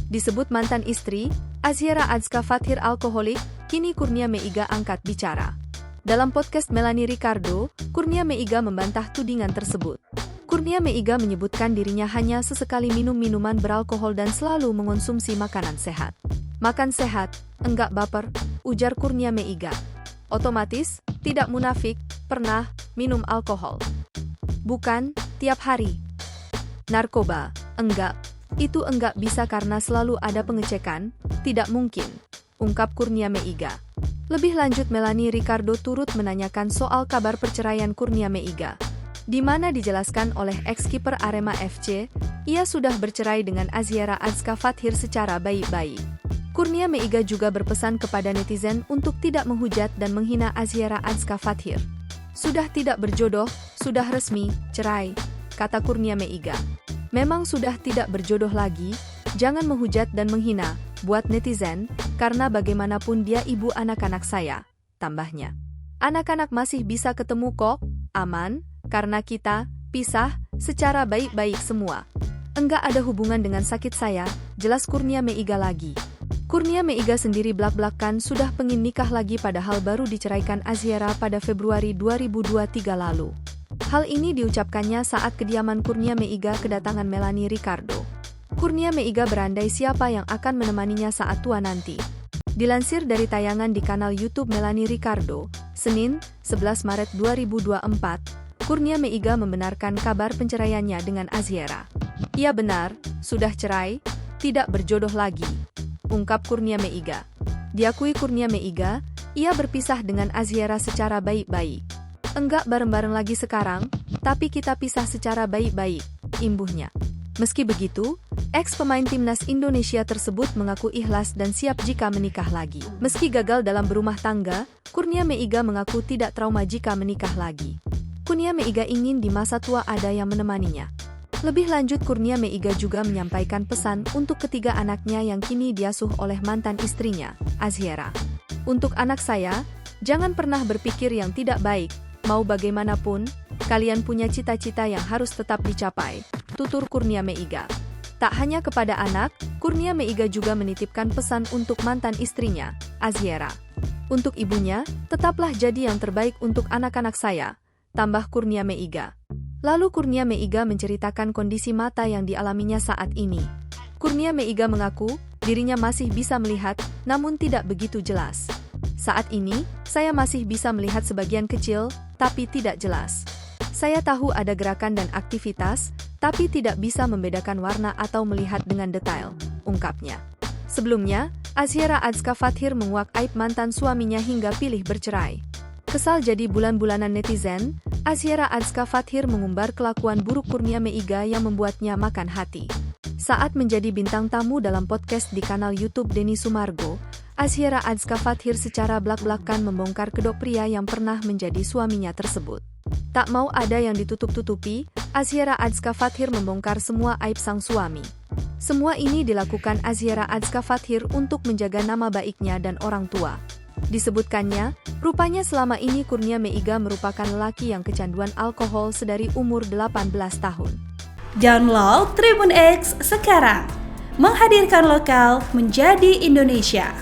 Disebut mantan istri, Azhiera Azka Fathir alkoholik, kini Kurnia Meiga angkat bicara. Dalam podcast Melanie Ricardo, Kurnia Meiga membantah tudingan tersebut. Kurnia Meiga menyebutkan dirinya hanya sesekali minum minuman beralkohol dan selalu mengonsumsi makanan sehat. Makan sehat, enggak baper, ujar Kurnia Meiga. Otomatis, tidak munafik, pernah minum alkohol. Bukan, tiap hari. Narkoba, enggak. Itu enggak bisa karena selalu ada pengecekan, tidak mungkin, ungkap Kurnia Meiga. Lebih lanjut Melanie Ricardo turut menanyakan soal kabar perceraian Kurnia Meiga, di mana dijelaskan oleh ex-kiper Arema FC, ia sudah bercerai dengan Azhiera Azka Fathir secara baik-baik. Kurnia Meiga juga berpesan kepada netizen untuk tidak menghujat dan menghina Azhiera Azka Fathir. Sudah tidak berjodoh, sudah resmi, cerai, kata Kurnia Meiga. Memang sudah tidak berjodoh lagi, jangan menghujat dan menghina, buat netizen, karena bagaimanapun dia ibu anak-anak saya, tambahnya. Anak-anak masih bisa ketemu kok, aman, karena kita pisah secara baik-baik semua. Enggak ada hubungan dengan sakit saya, jelas Kurnia Meiga lagi. Kurnia Meiga sendiri blak-blakan sudah pengen nikah lagi padahal baru diceraikan Azhiera pada Februari 2023 lalu. Hal ini diucapkannya saat kediaman Kurnia Meiga kedatangan Melanie Ricardo. Kurnia Meiga berandai siapa yang akan menemaninya saat tua nanti. Dilansir dari tayangan di kanal YouTube Melanie Ricardo, Senin, 11 Maret 2024, Kurnia Meiga membenarkan kabar penceraiannya dengan Azhiera. Ia benar, sudah cerai, tidak berjodoh lagi, ungkap Kurnia Meiga. Diakui Kurnia Meiga, ia berpisah dengan Azhiera secara baik-baik. Enggak bareng-bareng lagi sekarang, tapi kita pisah secara baik-baik, imbuhnya. Meski begitu, ex-pemain timnas Indonesia tersebut mengaku ikhlas dan siap jika menikah lagi. Meski gagal dalam berumah tangga, Kurnia Meiga mengaku tidak trauma jika menikah lagi. Kurnia Meiga ingin di masa tua ada yang menemaninya. Lebih lanjut Kurnia Meiga juga menyampaikan pesan untuk ketiga anaknya yang kini diasuh oleh mantan istrinya, Azhiera. Untuk anak saya, jangan pernah berpikir yang tidak baik, mau bagaimanapun, kalian punya cita-cita yang harus tetap dicapai, tutur Kurnia Meiga. Tak hanya kepada anak, Kurnia Meiga juga menitipkan pesan untuk mantan istrinya, Azhiera. Untuk ibunya, tetaplah jadi yang terbaik untuk anak-anak saya, tambah Kurnia Meiga. Lalu Kurnia Meiga menceritakan kondisi mata yang dialaminya saat ini. Kurnia Meiga mengaku, dirinya masih bisa melihat, namun tidak begitu jelas. Saat ini, saya masih bisa melihat sebagian kecil, tapi tidak jelas. Saya tahu ada gerakan dan aktivitas, tapi tidak bisa membedakan warna atau melihat dengan detail, ungkapnya. Sebelumnya, Azhiera Azka Fathir menguak aib mantan suaminya hingga pilih bercerai. Kesal jadi bulan-bulanan netizen, Azhiera Azka Fathir mengumbar kelakuan buruk Kurnia Meiga yang membuatnya makan hati. Saat menjadi bintang tamu dalam podcast di kanal YouTube Denny Sumargo, Azhiera Azka Fathir secara blak-blakan membongkar kedok pria yang pernah menjadi suaminya tersebut. Tak mau ada yang ditutup-tutupi, Azhiera Azka Fathir membongkar semua aib sang suami. Semua ini dilakukan Azhiera Azka Fathir untuk menjaga nama baiknya dan orang tua. Disebutkannya, rupanya selama ini Kurnia Meiga merupakan lelaki yang kecanduan alkohol sedari umur 18 tahun. Download Tribun X sekarang, menghadirkan lokal menjadi Indonesia.